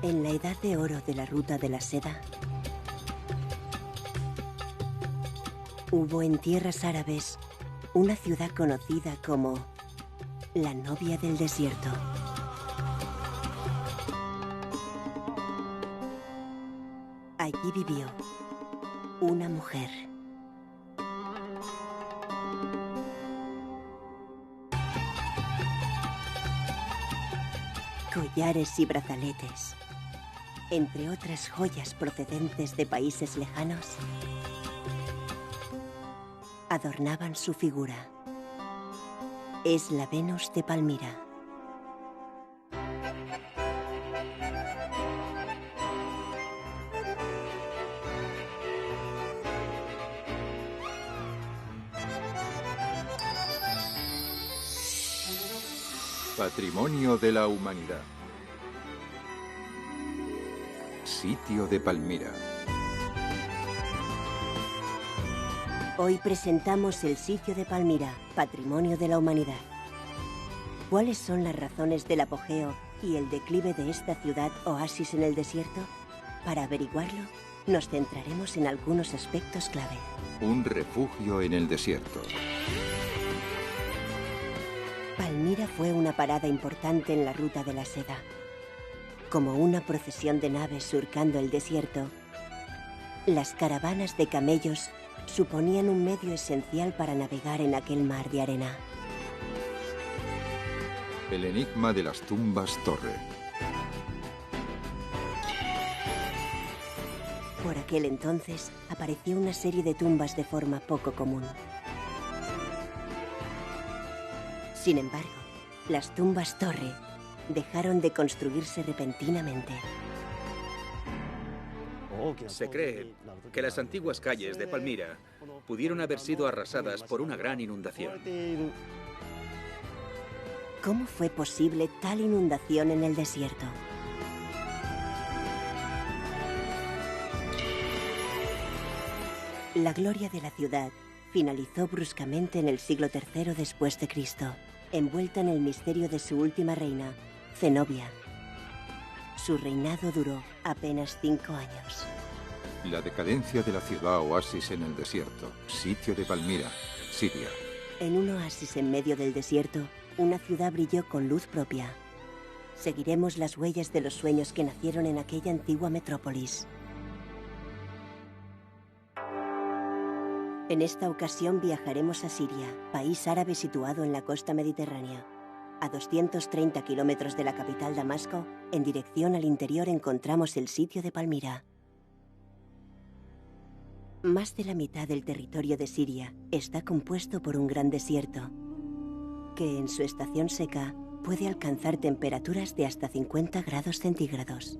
En la edad de oro de la ruta de la seda, hubo en tierras árabes una ciudad conocida como la novia del desierto. Allí vivió una mujer. Collares y brazaletes, entre otras joyas procedentes de países lejanos, adornaban su figura. Es la Venus de Palmira. Patrimonio de la Humanidad. Sitio de Palmira. Hoy presentamos el sitio de Palmira, Patrimonio de la Humanidad. ¿Cuáles son las razones del apogeo y el declive de esta ciudad oasis en el desierto? Para averiguarlo, nos centraremos en algunos aspectos clave. Un refugio en el desierto. Palmira fue una parada importante en la ruta de la seda. Como una procesión de naves surcando el desierto, las caravanas de camellos suponían un medio esencial para navegar en aquel mar de arena. El enigma de las tumbas Torre. Por aquel entonces apareció una serie de tumbas de forma poco común. Sin embargo, las tumbas Torre dejaron de construirse repentinamente. Se cree que las antiguas calles de Palmira pudieron haber sido arrasadas por una gran inundación. ¿Cómo fue posible tal inundación en el desierto? La gloria de la ciudad finalizó bruscamente en el siglo III después de Cristo, envuelta en el misterio de su última reina, Zenobia. Su reinado duró apenas 5 años. La decadencia de la ciudad oasis en el desierto. Sitio de Palmira, Siria. En un oasis en medio del desierto, una ciudad brilló con luz propia. Seguiremos las huellas de los sueños que nacieron en aquella antigua metrópolis. En esta ocasión viajaremos a Siria, país árabe situado en la costa mediterránea. A 230 kilómetros de la capital Damasco, en dirección al interior encontramos el sitio de Palmira. Más de la mitad del territorio de Siria está compuesto por un gran desierto, que en su estación seca puede alcanzar temperaturas de hasta 50 grados centígrados.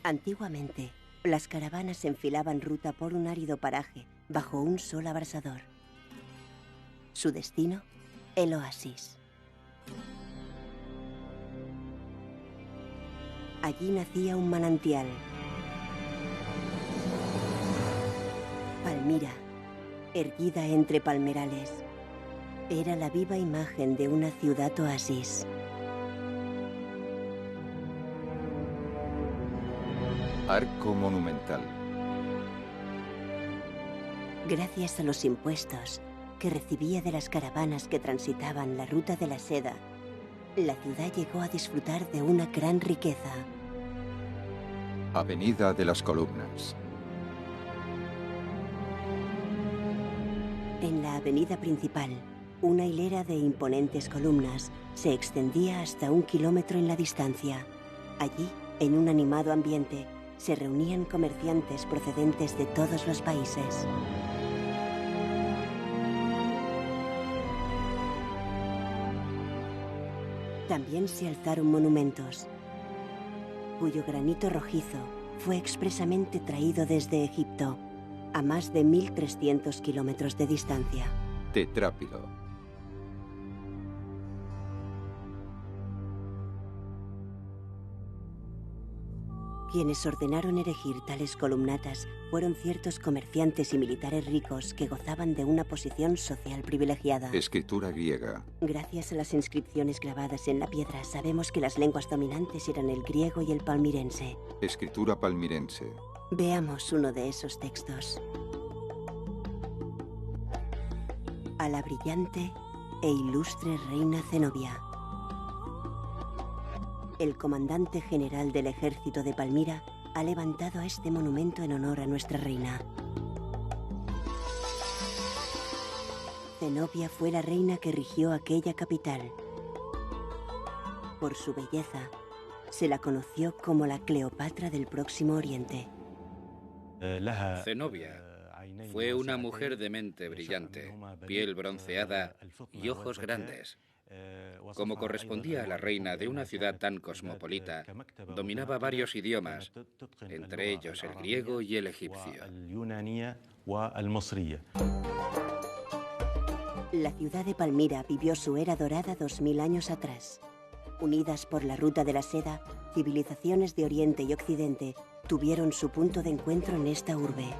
Antiguamente, las caravanas enfilaban ruta por un árido paraje bajo un sol abrasador. Su destino, el oasis. Allí nacía un manantial. Palmira, erguida entre palmerales, era la viva imagen de una ciudad oasis. Arco monumental. Gracias a los impuestos que recibía de las caravanas que transitaban la ruta de la seda, la ciudad llegó a disfrutar de una gran riqueza. Avenida de las Columnas. En la avenida principal, una hilera de imponentes columnas se extendía hasta 1 kilómetro en la distancia. Allí, en un animado ambiente, se reunían comerciantes procedentes de todos los países. También se alzaron monumentos, cuyo granito rojizo fue expresamente traído desde Egipto, a más de 1.300 kilómetros de distancia. Tetrápilo. Quienes ordenaron erigir tales columnatas fueron ciertos comerciantes y militares ricos que gozaban de una posición social privilegiada. Escritura griega. Gracias a las inscripciones grabadas en la piedra, sabemos que las lenguas dominantes eran el griego y el palmirense. Escritura palmirense. Veamos uno de esos textos. A la brillante e ilustre reina Zenobia. El comandante general del ejército de Palmira ha levantado este monumento en honor a nuestra reina. Zenobia fue la reina que rigió aquella capital. Por su belleza, se la conoció como la Cleopatra del Próximo Oriente. Zenobia fue una mujer de mente brillante, piel bronceada y ojos grandes. Como correspondía a la reina de una ciudad tan cosmopolita, dominaba varios idiomas, entre ellos el griego y el egipcio. La ciudad de Palmira vivió su era dorada 2000 años atrás. Unidas por la ruta de la seda, civilizaciones de Oriente y Occidente tuvieron su punto de encuentro en esta urbe.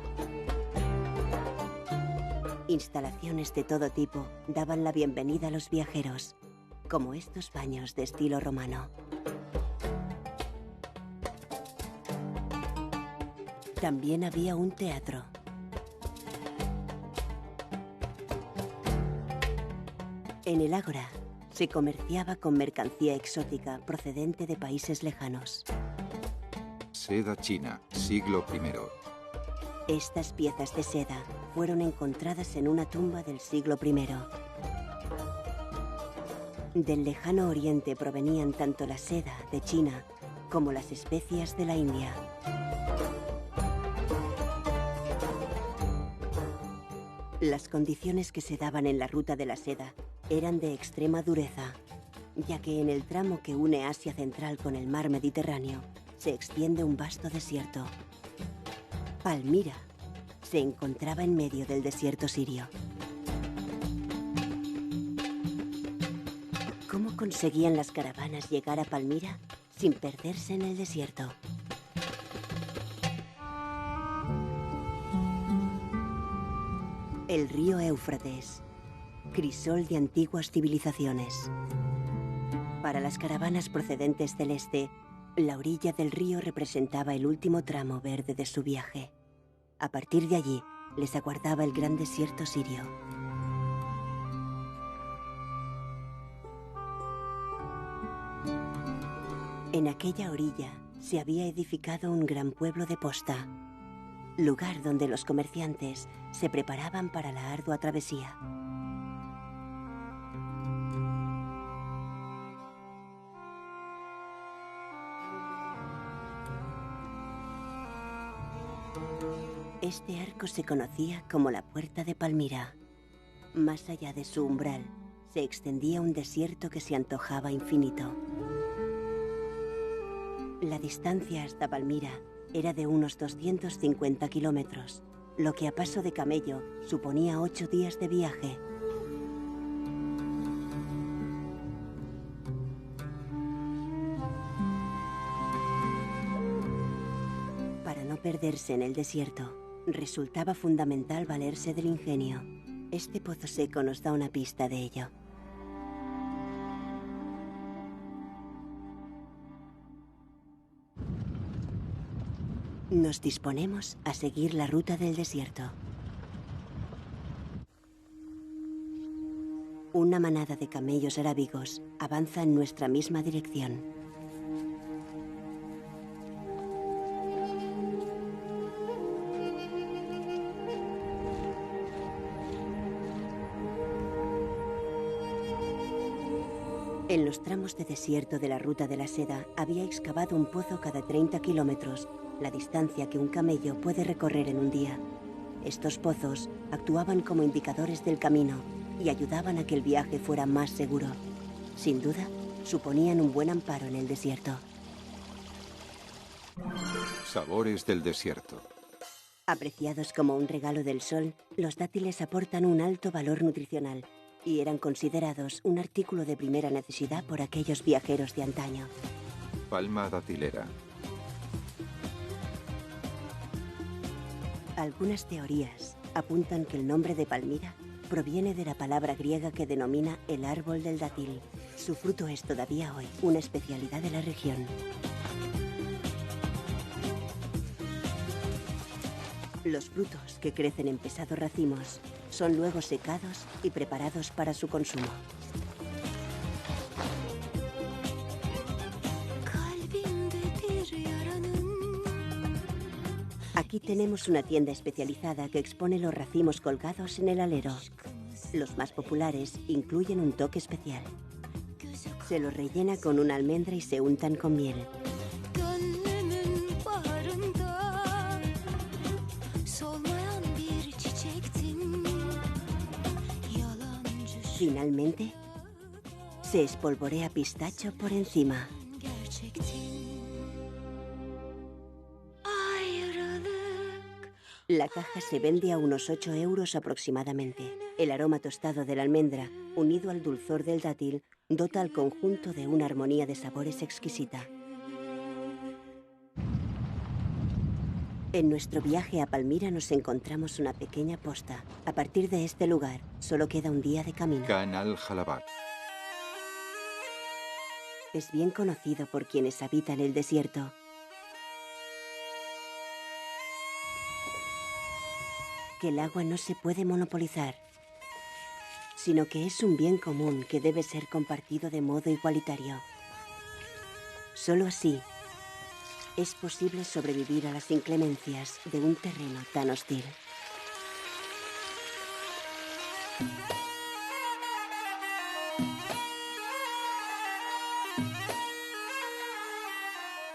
Instalaciones de todo tipo daban la bienvenida a los viajeros, como estos baños de estilo romano. También había un teatro. En el ágora se comerciaba con mercancía exótica procedente de países lejanos. Seda china, siglo I. Estas piezas de seda fueron encontradas en una tumba del siglo I. Del lejano oriente provenían tanto la seda de China como las especias de la India. Las condiciones que se daban en la ruta de la seda eran de extrema dureza, ya que en el tramo que une Asia Central con el mar Mediterráneo se extiende un vasto desierto. Palmira se encontraba en medio del desierto sirio. ¿Cómo conseguían las caravanas llegar a Palmira sin perderse en el desierto? El río Éufrates, crisol de antiguas civilizaciones. Para las caravanas procedentes del este, la orilla del río representaba el último tramo verde de su viaje. A partir de allí, les aguardaba el gran desierto sirio. En aquella orilla se había edificado un gran pueblo de posta, lugar donde los comerciantes se preparaban para la ardua travesía. Este arco se conocía como la Puerta de Palmira. Más allá de su umbral, se extendía un desierto que se antojaba infinito. La distancia hasta Palmira era de unos 250 kilómetros, lo que a paso de camello suponía 8 días de viaje. Para no perderse en el desierto, resultaba fundamental valerse del ingenio. Este pozo seco nos da una pista de ello. Nos disponemos a seguir la ruta del desierto. Una manada de camellos arábigos avanza en nuestra misma dirección. En los tramos de desierto de la ruta de la seda había excavado un pozo cada 30 kilómetros, la distancia que un camello puede recorrer en un día. Estos pozos actuaban como indicadores del camino y ayudaban a que el viaje fuera más seguro. Sin duda, suponían un buen amparo en el desierto. Sabores del desierto. Apreciados como un regalo del sol, los dátiles aportan un alto valor nutricional y eran considerados un artículo de primera necesidad por aquellos viajeros de antaño. Palma datilera. Algunas teorías apuntan que el nombre de Palmira proviene de la palabra griega que denomina el árbol del dátil. Su fruto es todavía hoy una especialidad de la región. Los frutos, que crecen en pesados racimos, son luego secados y preparados para su consumo. Aquí tenemos una tienda especializada que expone los racimos colgados en el alero. Los más populares incluyen un toque especial. Se los rellena con una almendra y se untan con miel. Finalmente, se espolvorea pistacho por encima. La caja se vende a unos 8 euros aproximadamente. El aroma tostado de la almendra, unido al dulzor del dátil, dota al conjunto de una armonía de sabores exquisita. En nuestro viaje a Palmira nos encontramos una pequeña posta. A partir de este lugar, solo queda un día de camino. Khan al-Halabat. Es bien conocido por quienes habitan el desierto. Que el agua no se puede monopolizar, sino que es un bien común que debe ser compartido de modo igualitario. Solo así es posible sobrevivir a las inclemencias de un terreno tan hostil.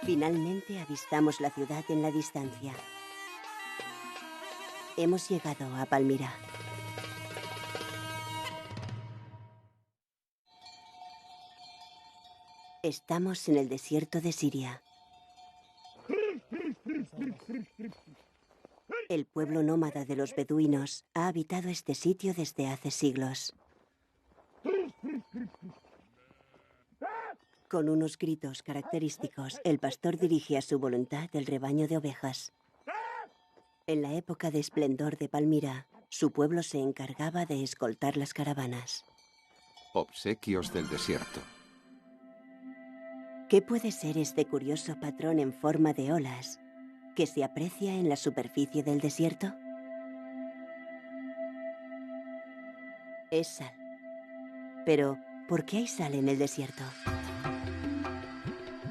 Finalmente avistamos la ciudad en la distancia. Hemos llegado a Palmira. Estamos en el desierto de Siria. El pueblo nómada de los beduinos ha habitado este sitio desde hace siglos. Con unos gritos característicos, el pastor dirige a su voluntad el rebaño de ovejas. En la época de esplendor de Palmira, su pueblo se encargaba de escoltar las caravanas. Obsequios del desierto. ¿Qué puede ser este curioso patrón en forma de olas que se aprecia en la superficie del desierto? Es sal. Pero, ¿por qué hay sal en el desierto?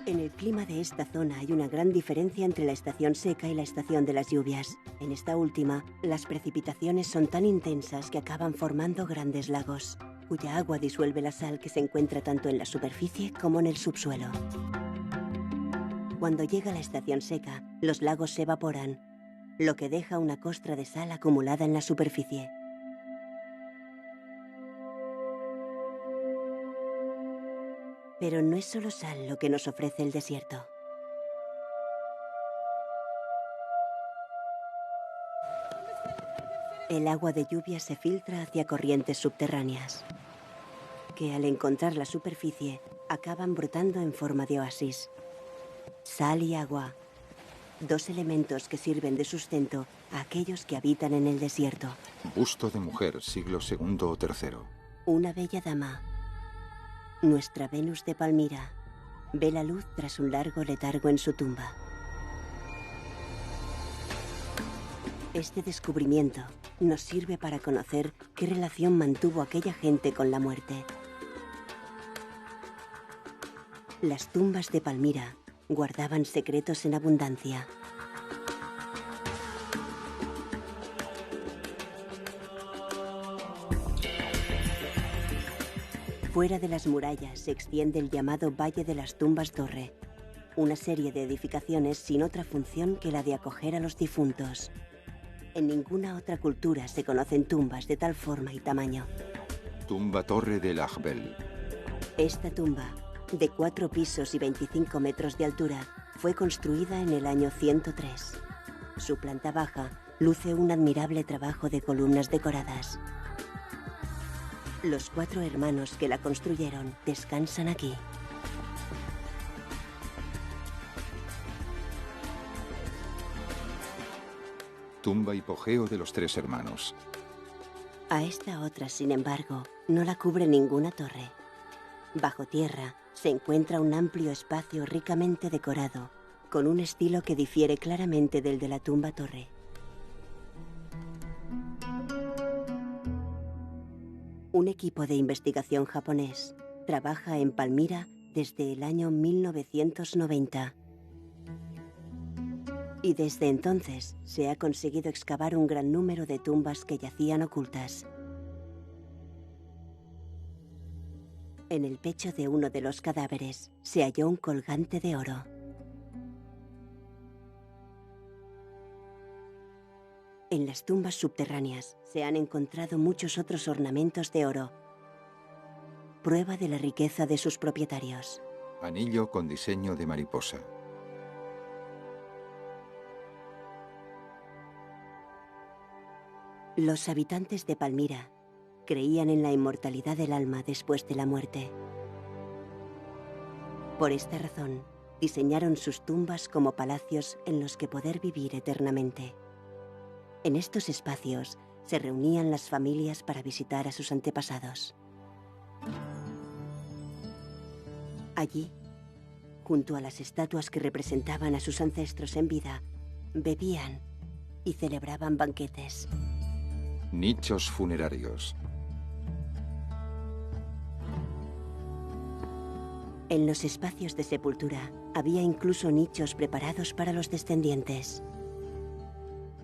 En el clima de esta zona hay una gran diferencia entre la estación seca y la estación de las lluvias. En esta última, las precipitaciones son tan intensas que acaban formando grandes lagos, cuya agua disuelve la sal que se encuentra tanto en la superficie como en el subsuelo. Cuando llega la estación seca, los lagos se evaporan, lo que deja una costra de sal acumulada en la superficie. Pero no es solo sal lo que nos ofrece el desierto. El agua de lluvia se filtra hacia corrientes subterráneas, que al encontrar la superficie acaban brotando en forma de oasis. Sal y agua, dos elementos que sirven de sustento a aquellos que habitan en el desierto. Busto de mujer, siglo II o III. Una bella dama, nuestra Venus de Palmira, ve la luz tras un largo letargo en su tumba. Este descubrimiento nos sirve para conocer qué relación mantuvo aquella gente con la muerte. Las tumbas de Palmira guardaban secretos en abundancia. Fuera de las murallas se extiende el llamado Valle de las Tumbas Torre, una serie de edificaciones sin otra función que la de acoger a los difuntos. En ninguna otra cultura se conocen tumbas de tal forma y tamaño. Tumba Torre del Ahbel. Esta tumba, de 4 pisos y 25 metros de altura, fue construida en el año 103. Su planta baja luce un admirable trabajo de columnas decoradas. Los 4 hermanos que la construyeron descansan aquí. Tumba hipogeo de los tres hermanos. A esta otra, sin embargo, no la cubre ninguna torre. Bajo tierra se encuentra un amplio espacio ricamente decorado, con un estilo que difiere claramente del de la tumba torre. Un equipo de investigación japonés trabaja en Palmira desde el año 1990. Y desde entonces se ha conseguido excavar un gran número de tumbas que yacían ocultas. En el pecho de uno de los cadáveres se halló un colgante de oro. En las tumbas subterráneas se han encontrado muchos otros ornamentos de oro, prueba de la riqueza de sus propietarios. Anillo con diseño de mariposa. Los habitantes de Palmira creían en la inmortalidad del alma después de la muerte. Por esta razón, diseñaron sus tumbas como palacios en los que poder vivir eternamente. En estos espacios se reunían las familias para visitar a sus antepasados. Allí, junto a las estatuas que representaban a sus ancestros en vida, bebían y celebraban banquetes. Nichos funerarios. En los espacios de sepultura había incluso nichos preparados para los descendientes.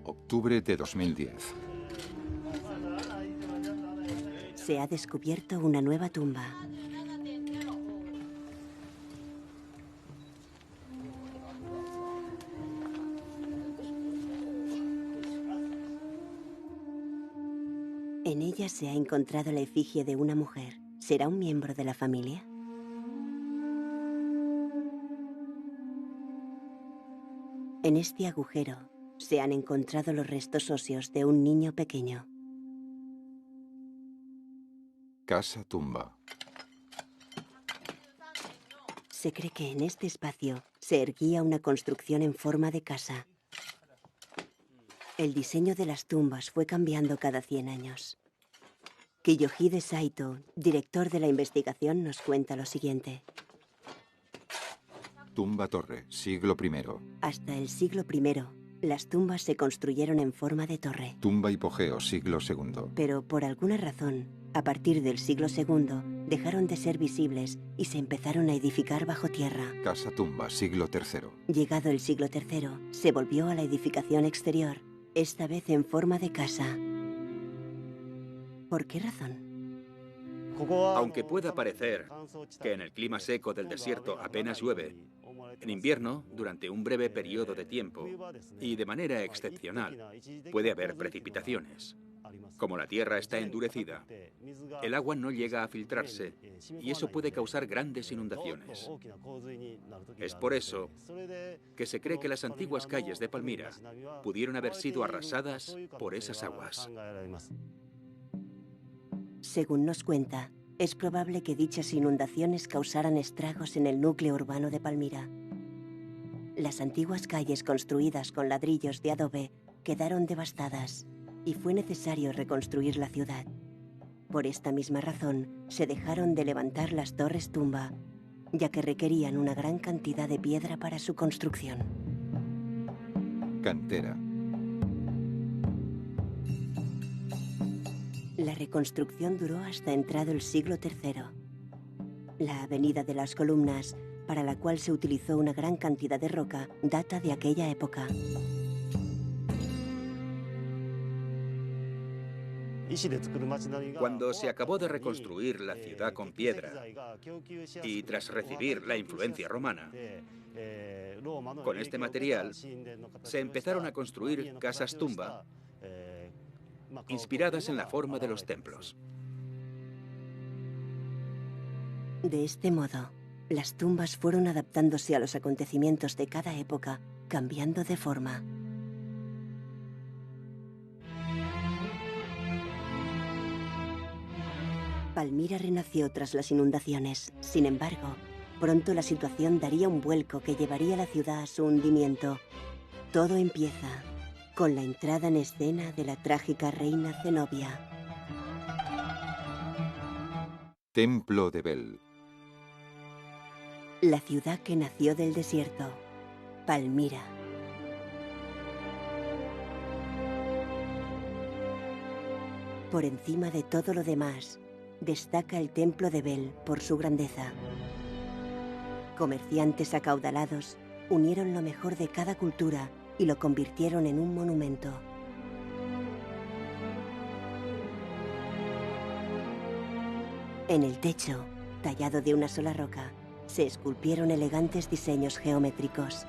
Octubre de 2010. Se ha descubierto una nueva tumba. En ella se ha encontrado la efigie de una mujer. ¿Será un miembro de la familia? En este agujero se han encontrado los restos óseos de un niño pequeño. Casa tumba. Se cree que en este espacio se erguía una construcción en forma de casa. El diseño de las tumbas fue cambiando cada 100 años. Kiyohide Saito, director de la investigación, nos cuenta lo siguiente. Tumba torre, siglo I. Hasta el siglo I, las tumbas se construyeron en forma de torre. Tumba hipogeo, siglo II. Pero por alguna razón, a partir del siglo II, dejaron de ser visibles y se empezaron a edificar bajo tierra. Casa tumba, siglo III. Llegado el siglo III, se volvió a la edificación exterior, esta vez en forma de casa. ¿Por qué razón? Aunque pueda parecer que en el clima seco del desierto apenas llueve, en invierno, durante un breve periodo de tiempo y de manera excepcional, puede haber precipitaciones. Como la tierra está endurecida, el agua no llega a filtrarse y eso puede causar grandes inundaciones. Es por eso que se cree que las antiguas calles de Palmira pudieron haber sido arrasadas por esas aguas. Según nos cuenta, es probable que dichas inundaciones causaran estragos en el núcleo urbano de Palmira. Las antiguas calles construidas con ladrillos de adobe quedaron devastadas y fue necesario reconstruir la ciudad. Por esta misma razón, se dejaron de levantar las torres tumba, ya que requerían una gran cantidad de piedra para su construcción. Cantera. La reconstrucción duró hasta entrado el siglo III. La avenida de las columnas, para la cual se utilizó una gran cantidad de roca, data de aquella época. Cuando se acabó de reconstruir la ciudad con piedra y tras recibir la influencia romana, con este material se empezaron a construir casas tumba inspiradas en la forma de los templos. De este modo, las tumbas fueron adaptándose a los acontecimientos de cada época, cambiando de forma. Palmira renació tras las inundaciones. Sin embargo, pronto la situación daría un vuelco que llevaría a la ciudad a su hundimiento. Todo empieza con la entrada en escena de la trágica reina Zenobia. Templo de Bel. La ciudad que nació del desierto, Palmira. Por encima de todo lo demás, destaca el Templo de Bel por su grandeza. Comerciantes acaudalados unieron lo mejor de cada cultura y lo convirtieron en un monumento. En el techo, tallado de una sola roca, se esculpieron elegantes diseños geométricos.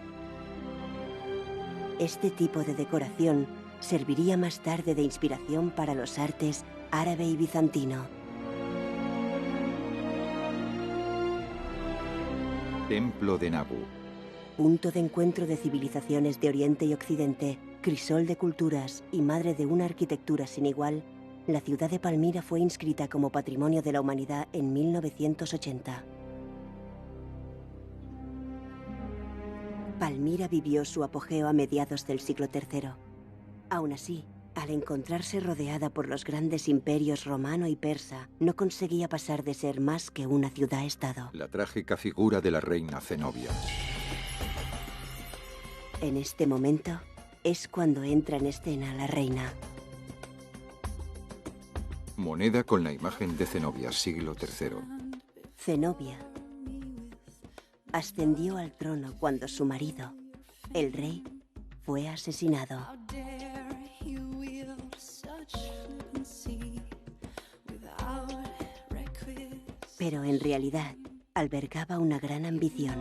Este tipo de decoración serviría más tarde de inspiración para los artes árabe y bizantino. Templo de Nabu. Punto de encuentro de civilizaciones de Oriente y Occidente, crisol de culturas y madre de una arquitectura sin igual, la ciudad de Palmira fue inscrita como Patrimonio de la Humanidad en 1980. Palmira vivió su apogeo a mediados del siglo III. Aún así, al encontrarse rodeada por los grandes imperios romano y persa, no conseguía pasar de ser más que una ciudad-estado. La trágica figura de la reina Zenobia. En este momento es cuando entra en escena la reina. Moneda con la imagen de Zenobia, siglo III. Zenobia ascendió al trono cuando su marido, el rey, fue asesinado. Pero en realidad albergaba una gran ambición.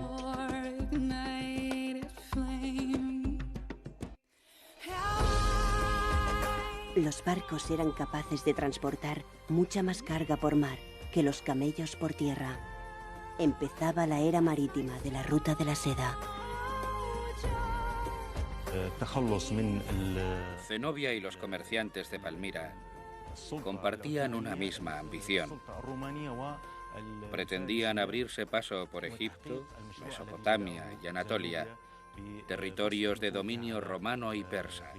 Los barcos eran capaces de transportar mucha más carga por mar que los camellos por tierra. Empezaba la era marítima de la Ruta de la Seda. Zenobia y los comerciantes de Palmira compartían una misma ambición. Pretendían abrirse paso por Egipto, Mesopotamia y Anatolia, territorios de dominio romano y persa,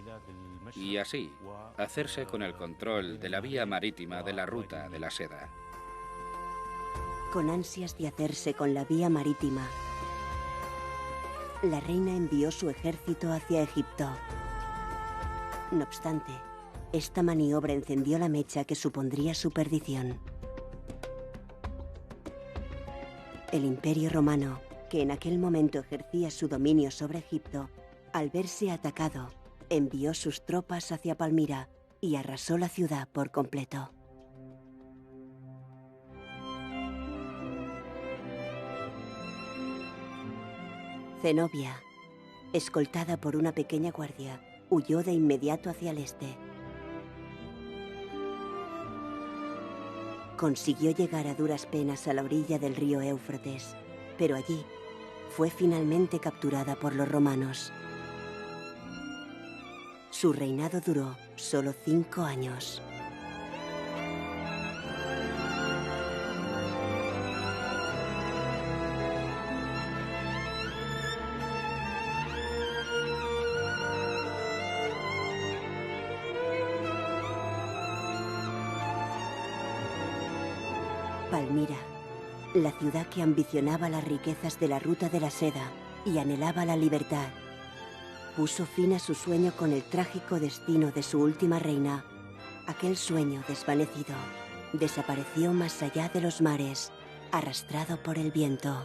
y así hacerse con el control de la vía marítima de la Ruta de la Seda. Con ansias de hacerse con la vía marítima, la reina envió su ejército hacia Egipto. No obstante, esta maniobra encendió la mecha que supondría su perdición. El Imperio Romano, que en aquel momento ejercía su dominio sobre Egipto, al verse atacado, envió sus tropas hacia Palmira y arrasó la ciudad por completo. Zenobia, escoltada por una pequeña guardia, huyó de inmediato hacia el este. Consiguió llegar a duras penas a la orilla del río Éufrates, pero allí fue finalmente capturada por los romanos. Su reinado duró solo 5 años. Palmira, la ciudad que ambicionaba las riquezas de la Ruta de la Seda y anhelaba la libertad, puso fin a su sueño con el trágico destino de su última reina. Aquel sueño desvanecido desapareció más allá de los mares, arrastrado por el viento.